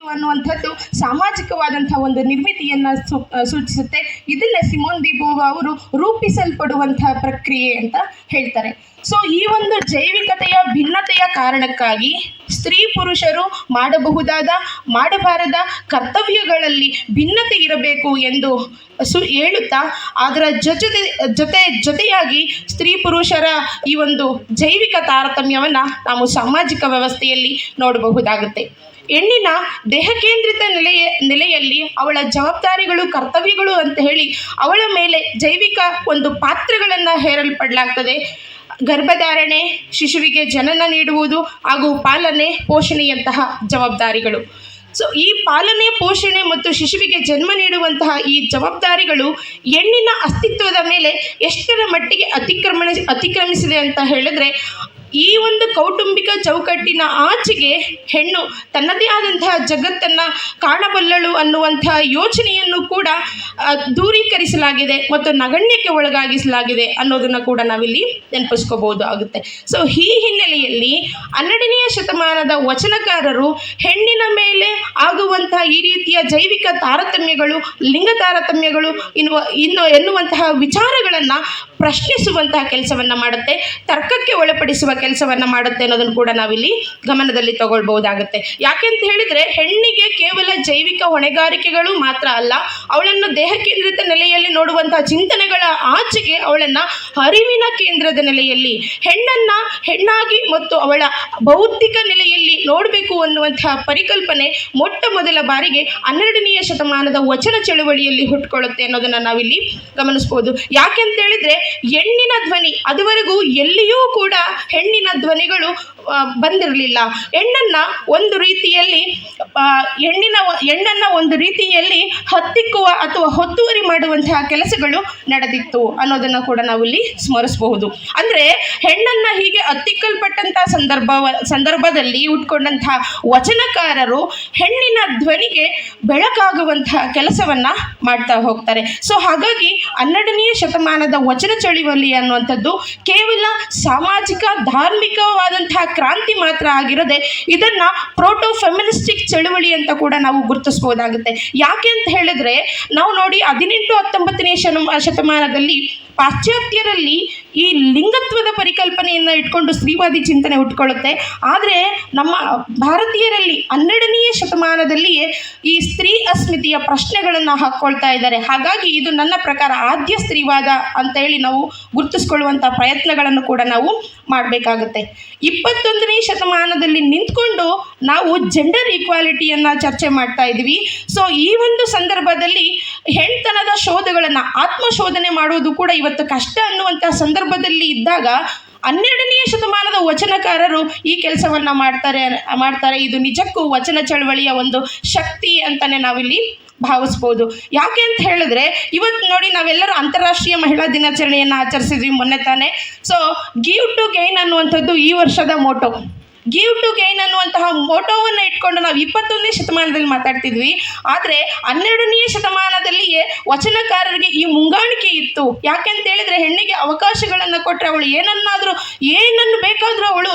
ಅನ್ನುವಂಥದ್ದು ಸಾಮಾಜಿಕವಾದಂತಹ ಒಂದು ನಿರ್ಮಿತಿಯನ್ನು ಸೂಚಿಸುತ್ತೆ. ಇದನ್ನೇ ಸಿಮೋನ್ ದಿ ಬೋವಾ ಅವರು ರೂಪಿಸಲ್ಪಡುವಂತಹ ಪ್ರಕ್ರಿಯೆ ಅಂತ ಹೇಳ್ತಾರೆ. ಸೊ ಈ ಒಂದು ಜೈವಿಕತೆಯ ಭಿನ್ನತೆಯ ಕಾರಣಕ್ಕಾಗಿ ಸ್ತ್ರೀ ಪುರುಷರು ಮಾಡಬಹುದಾದ ಮಾಡಬಾರದ ಕರ್ತವ್ಯಗಳಲ್ಲಿ ಭಿನ್ನತೆ ಇರಬೇಕು ಎಂದು ಹೇಳುತ್ತಾ ಅದರ ಜೊತೆಯಾಗಿ ಸ್ತ್ರೀ ಪುರುಷರ ಈ ಒಂದು ಜೈವಿಕ ತಾರತಮ್ಯವನ್ನು ನಾವು ಸಾಮಾಜಿಕ ವ್ಯವಸ್ಥೆಯಲ್ಲಿ ನೋಡಬಹುದಾಗುತ್ತೆ. ಹೆಣ್ಣಿನ ದೇಹಕೇಂದ್ರಿತ ನೆಲೆಯಲ್ಲಿ ಅವಳ ಜವಾಬ್ದಾರಿಗಳು ಕರ್ತವ್ಯಗಳು ಅಂತ ಹೇಳಿ ಅವಳ ಮೇಲೆ ಜೈವಿಕ ಒಂದು ಪಾತ್ರಗಳನ್ನು ಹೇರಲ್ಪಡಲಾಗ್ತದೆ. ಗರ್ಭಧಾರಣೆ, ಶಿಶುವಿಗೆ ಜನನ ನೀಡುವುದು ಹಾಗೂ ಪಾಲನೆ ಪೋಷಣೆಯಂತಹ ಜವಾಬ್ದಾರಿಗಳು. ಸೊ ಈ ಪಾಲನೆ ಪೋಷಣೆ ಮತ್ತು ಶಿಶುವಿಗೆ ಜನ್ಮ ನೀಡುವಂತಹ ಈ ಜವಾಬ್ದಾರಿಗಳು ಹೆಣ್ಣಿನ ಅಸ್ತಿತ್ವದ ಮೇಲೆ ಎಷ್ಟರ ಮಟ್ಟಿಗೆ ಅತಿಕ್ರಮಿಸಿದೆ ಅಂತ ಹೇಳಿದ್ರೆ, ಈ ಒಂದು ಕೌಟುಂಬಿಕ ಚೌಕಟ್ಟಿನ ಆಚೆಗೆ ಹೆಣ್ಣು ತನ್ನದೇ ಆದಂತಹ ಜಗತ್ತನ್ನು ಕಾಣಬಲ್ಲಳು ಅನ್ನುವಂತಹ ಯೋಚನೆಯನ್ನು ಕೂಡ ದೂರೀಕರಿಸಲಾಗಿದೆ ಮತ್ತು ನಗಣ್ಯಕ್ಕೆ ಒಳಗಾಗಿಸಲಾಗಿದೆ ಅನ್ನೋದನ್ನು ಕೂಡ ನಾವಿಲ್ಲಿ ನೆನಪಿಸ್ಕೋಬಹುದು ಆಗುತ್ತೆ. ಸೊ ಈ ಹಿನ್ನೆಲೆಯಲ್ಲಿ 12ನೇ ಶತಮಾನದ ವಚನಕಾರರು ಹೆಣ್ಣಿನ ಮೇಲೆ ಆಗುವಂತಹ ಈ ರೀತಿಯ ಜೈವಿಕ ತಾರತಮ್ಯಗಳು, ಲಿಂಗ ತಾರತಮ್ಯಗಳು ಎನ್ನುವಂತಹ ವಿಚಾರಗಳನ್ನು ಪ್ರಶ್ನಿಸುವಂತಹ ಕೆಲಸವನ್ನು ಮಾಡುತ್ತೆ, ತರ್ಕಕ್ಕೆ ಒಳಪಡಿಸುವ ಕೆಲಸವನ್ನು ಮಾಡುತ್ತೆ ಅನ್ನೋದನ್ನು ಕೂಡ ನಾವಿಲ್ಲಿ ಗಮನದಲ್ಲಿ ತಗೊಳ್ಬಹುದಾಗುತ್ತೆ. ಯಾಕೆಂತ ಹೇಳಿದರೆ, ಹೆಣ್ಣಿಗೆ ಕೇವಲ ಜೈವಿಕ ಹೊಣೆಗಾರಿಕೆಗಳು ಮಾತ್ರ ಅಲ್ಲ, ಅವಳನ್ನು ದೇಹ ಕೇಂದ್ರಿತ ನೆಲೆಯಲ್ಲಿ ನೋಡುವಂತಹ ಚಿಂತನೆಗಳ ಆಚೆಗೆ ಅವಳನ್ನು ಅರಿವಿನ ಕೇಂದ್ರದ ನೆಲೆಯಲ್ಲಿ ಹೆಣ್ಣಾಗಿ ಮತ್ತು ಅವಳ ಬೌದ್ಧಿಕ ನೆಲೆಯಲ್ಲಿ ನೋಡಬೇಕು ಅನ್ನುವಂತಹ ಪರಿಕಲ್ಪನೆ ಮೊಟ್ಟ ಮೊದಲ ಬಾರಿಗೆ 12ನೇ ಶತಮಾನದ ವಚನ ಚಳುವಳಿಯಲ್ಲಿ ಹುಟ್ಟುಕೊಳ್ಳುತ್ತೆ ಅನ್ನೋದನ್ನು ನಾವಿಲ್ಲಿ ಗಮನಿಸ್ಬೋದು. ಯಾಕೆಂತ ಹೇಳಿದ್ರೆ, ಹೆಣ್ಣಿನ ಧ್ವನಿ ಅದುವರೆಗೂ ಎಲ್ಲಿಯೂ ಕೂಡ ಹೆಣ್ಣಿನ ಧ್ವನಿಗಳು ಬಂದಿರಲಿಲ್ಲ. ಹೆಣ್ಣನ್ನು ಒಂದು ರೀತಿಯಲ್ಲಿ ಹತ್ತಿಕ್ಕುವ ಅಥವಾ ಹೊತ್ತುವರಿ ಮಾಡುವಂತಹ ಕೆಲಸಗಳು ನಡೆದಿತ್ತು ಅನ್ನೋದನ್ನು ಕೂಡ ನಾವಿಲ್ಲಿ ಸ್ಮರಿಸಬಹುದು. ಅಂದರೆ ಹೆಣ್ಣನ್ನು ಹೀಗೆ ಹತ್ತಿಕ್ಕಲ್ಪಟ್ಟಂತಹ ಸಂದರ್ಭದಲ್ಲಿ ಉಟ್ಕೊಂಡಂತಹ ವಚನಕಾರರು ಹೆಣ್ಣಿನ ಧ್ವನಿಗೆ ಬೆಳಕಾಗುವಂತಹ ಕೆಲಸವನ್ನು ಮಾಡ್ತಾ ಹೋಗ್ತಾರೆ. ಸೊ ಹಾಗಾಗಿ 12ನೇ ಶತಮಾನದ ವಚನ ಚಳುವಳಿ ಅನ್ನುವಂಥದ್ದು ಕೇವಲ ಸಾಮಾಜಿಕ ಧಾರ್ಮಿಕವಾದಂತಹ ಕ್ರಾಂತಿ ಮಾತ್ರ ಆಗಿರದೆ ಇದನ್ನು ಪ್ರೋಟೋ ಫೆಮಿನಿಸ್ಟಿಕ್ ಚಳುವಳಿ ಅಂತ ಕೂಡ ನಾವು ಗುರುತಿಸ್ಬೋದಾಗುತ್ತೆ. ಯಾಕೆ ಅಂತ ಹೇಳಿದ್ರೆ, ನಾವು ನೋಡಿ 18-19ನೇ ಶತಮಾನದಲ್ಲಿ ಪಾಶ್ಚಾತ್ಯರಲ್ಲಿ ಈ ಲಿಂಗತ್ವದ ಪರಿಕಲ್ಪನೆಯನ್ನು ಇಟ್ಕೊಂಡು ಸ್ತ್ರೀವಾದಿ ಚಿಂತನೆ ಹುಟ್ಕೊಳ್ಳುತ್ತೆ. ಆದರೆ ನಮ್ಮ ಭಾರತೀಯರಲ್ಲಿ 12ನೇ ಶತಮಾನದಲ್ಲಿಯೇ ಈ ಸ್ತ್ರೀ ಅಸ್ಮಿತೆಯ ಪ್ರಶ್ನೆಗಳನ್ನು ಹಾಕ್ಕೊಳ್ತಾ ಇದ್ದಾರೆ. ಹಾಗಾಗಿ ಇದು ನನ್ನ ಪ್ರಕಾರ ಆದ್ಯ ಸ್ತ್ರೀವಾದ ಅಂತ ಹೇಳಿ ನಾವು ಗುರುತಿಸ್ಕೊಳ್ಳುವಂಥ ಪ್ರಯತ್ನಗಳನ್ನು ಕೂಡ ನಾವು ಮಾಡಬೇಕಾಗುತ್ತೆ. 21ನೇ ಶತಮಾನದಲ್ಲಿ ನಿಂತ್ಕೊಂಡು ನಾವು ಜೆಂಡರ್ ಈಕ್ವಾಲಿಟಿಯನ್ನು ಚರ್ಚೆ ಮಾಡ್ತಾ ಇದ್ವಿ. ಸೊ ಈ ಒಂದು ಸಂದರ್ಭದಲ್ಲಿ ಹೆಣ್ತನದ ಶೋಧಗಳನ್ನು ಆತ್ಮಶೋಧನೆ ಮಾಡೋದು ಕೂಡ ಇವತ್ತು ಕಷ್ಟ ಅನ್ನುವಂಥ ಸಂದರ್ಭದಲ್ಲಿ ಇದ್ದಾಗ 12ನೇ ಶತಮಾನದ ವಚನಕಾರರು ಈ ಕೆಲಸವನ್ನು ಮಾಡ್ತಾರೆ. ಇದು ನಿಜಕ್ಕೂ ವಚನ ಚಳವಳಿಯ ಒಂದು ಶಕ್ತಿ ಅಂತಲೇ ನಾವಿಲ್ಲಿ ಭಾವಿಸ್ಬೋದು. ಯಾಕೆ ಅಂತ ಹೇಳಿದ್ರೆ, ಇವತ್ತು ನೋಡಿ ನಾವೆಲ್ಲರೂ ಅಂತಾರಾಷ್ಟ್ರೀಯ ಮಹಿಳಾ ದಿನಾಚರಣೆಯನ್ನು ಆಚರಿಸಿದ್ವಿ ಮೊನ್ನೆ ತಾನೇ. ಸೊ ಗಿವ್ ಟು ಗೈನ್ ಅನ್ನುವಂಥದ್ದು ಈ ವರ್ಷದ ಮೋಟೋ. ಗಿವ್ ಟು ಗೈನ್ ಅನ್ನುವಂತಹ ಮೋಟೋವನ್ನು ಇಟ್ಕೊಂಡು ನಾವು 21ನೇ ಶತಮಾನದಲ್ಲಿ ಮಾತಾಡ್ತಿದ್ವಿ. ಆದರೆ 12ನೇ ಶತಮಾನದಲ್ಲಿಯೇ ವಚನಕಾರರಿಗೆ ಈ ಮುಂಗಾಣಿಕೆ ಇತ್ತು. ಯಾಕೆಂತ ಹೇಳಿದ್ರೆ, ಹೆಣ್ಣಿಗೆ ಅವಕಾಶಗಳನ್ನು ಕೊಟ್ಟರೆ ಅವಳು ಏನನ್ನು ಬೇಕಾದರೂ ಅವಳು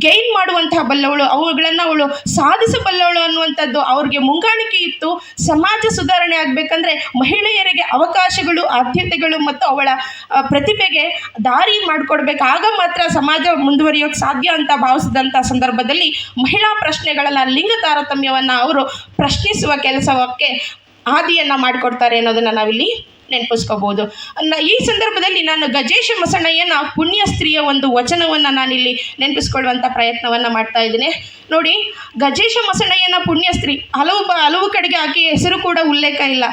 ಗೈನ್ ಮಾಡುವಂತಹ ಬಲ್ಲವಳು, ಅವುಗಳನ್ನು ಅವಳು ಸಾಧಿಸಬಲ್ಲವಳು ಅನ್ನುವಂಥದ್ದು ಅವ್ರಿಗೆ ಮುಂಗಾಣಿಕೆ ಇತ್ತು. ಸಮಾಜ ಸುಧಾರಣೆ ಆಗಬೇಕಂದ್ರೆ ಮಹಿಳೆಯರಿಗೆ ಅವಕಾಶಗಳು, ಆದ್ಯತೆಗಳು ಮತ್ತು ಅವಳ ಪ್ರತಿಭೆಗೆ ದಾರಿ ಮಾಡಿಕೊಡ್ಬೇಕು. ಆಗ ಮಾತ್ರ ಸಮಾಜ ಮುಂದುವರಿಯೋಕ್ಕೆ ಸಾಧ್ಯ ಅಂತ ಭಾವಿಸಿದಂಥ ಸಂದರ್ಭದಲ್ಲಿ ಮಹಿಳಾ ಪ್ರಶ್ನೆಗಳನ್ನ, ಲಿಂಗ ತಾರತಮ್ಯವನ್ನು ಅವರು ಪ್ರಶ್ನಿಸುವ ಕೆಲಸಕ್ಕೆ ಆದಿಯನ್ನು ಮಾಡಿಕೊಡ್ತಾರೆ ಅನ್ನೋದನ್ನು ನಾವಿಲ್ಲಿ ನೆನಪಿಸ್ಕೋಬೋದು. ಈ ಸಂದರ್ಭದಲ್ಲಿ ನಾನು ಗಜೇಶ ಮಸಣಯ್ಯನ ಪುಣ್ಯ ಸ್ತ್ರೀಯ ಒಂದು ವಚನವನ್ನು ನಾನಿಲ್ಲಿ ನೆನಪಿಸ್ಕೊಳ್ಳುವಂಥ ಪ್ರಯತ್ನವನ್ನು ಮಾಡ್ತಾ ಇದ್ದೀನಿ. ನೋಡಿ, ಗಜೇಶ ಮಸಣಯ್ಯನ ಪುಣ್ಯ ಸ್ತ್ರೀ ಹಲವು ಕಡೆಗೆ ಆಕೆಯ ಹೆಸರು ಕೂಡ ಉಲ್ಲೇಖ ಇಲ್ಲ.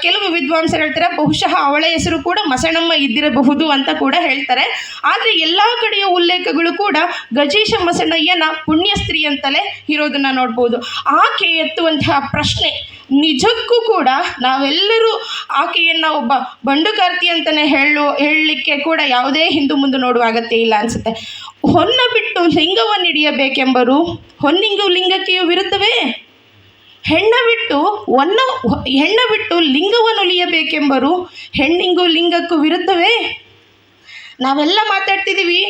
ಕೆಲವು ವಿದ್ವಾಂಸರು ಹೇಳ್ತಾರೆ ಬಹುಶಃ ಅವಳ ಹೆಸರು ಕೂಡ ಮಸಣಮ್ಮ ಇದ್ದಿರಬಹುದು ಅಂತ ಕೂಡ ಹೇಳ್ತಾರೆ. ಆದರೆ ಎಲ್ಲ ಕಡೆಯ ಉಲ್ಲೇಖಗಳು ಕೂಡ ಗಜೇಶ ಮಸಣಯ್ಯನ ಪುಣ್ಯ ಸ್ತ್ರೀ ಅಂತಲೇ ಇರೋದನ್ನು ನೋಡ್ಬೋದು. ಆಕೆ ಎತ್ತುವಂತಹ ಪ್ರಶ್ನೆ ನಿಜಕ್ಕೂ ಕೂಡ ನಾವೆಲ್ಲರೂ ಆಕೆಯನ್ನು ಒಬ್ಬ ಬಂಡುಗಾರ್ತಿ ಅಂತಲೇ ಹೇಳಲಿಕ್ಕೆ ಕೂಡ ಯಾವುದೇ ಹಿಂದು ಮುಂದೆ ನೋಡುವ ಅಗತ್ಯ ಇಲ್ಲ ಅನಿಸುತ್ತೆ. ಹೊನ್ನ ಬಿಟ್ಟು ಲಿಂಗವನ್ನು ಹಿಡಿಯಬೇಕೆಂಬರು ಹೊನ್ನಿಂಗು ಲಿಂಗಕ್ಕೆ ವಿರುದ್ಧವೇ? ಹೆಣ್ಣ ಬಿಟ್ಟು ಲಿಂಗವನ್ನು ಉಳಿಯಬೇಕೆಂಬರು ಹೆಣ್ಣಿಂಗು ಲಿಂಗಕ್ಕೂ ವಿರುದ್ಧವೇ? ನಾವೆಲ್ಲ ಮಾತಾಡ್ತಿದ್ದೀವಿ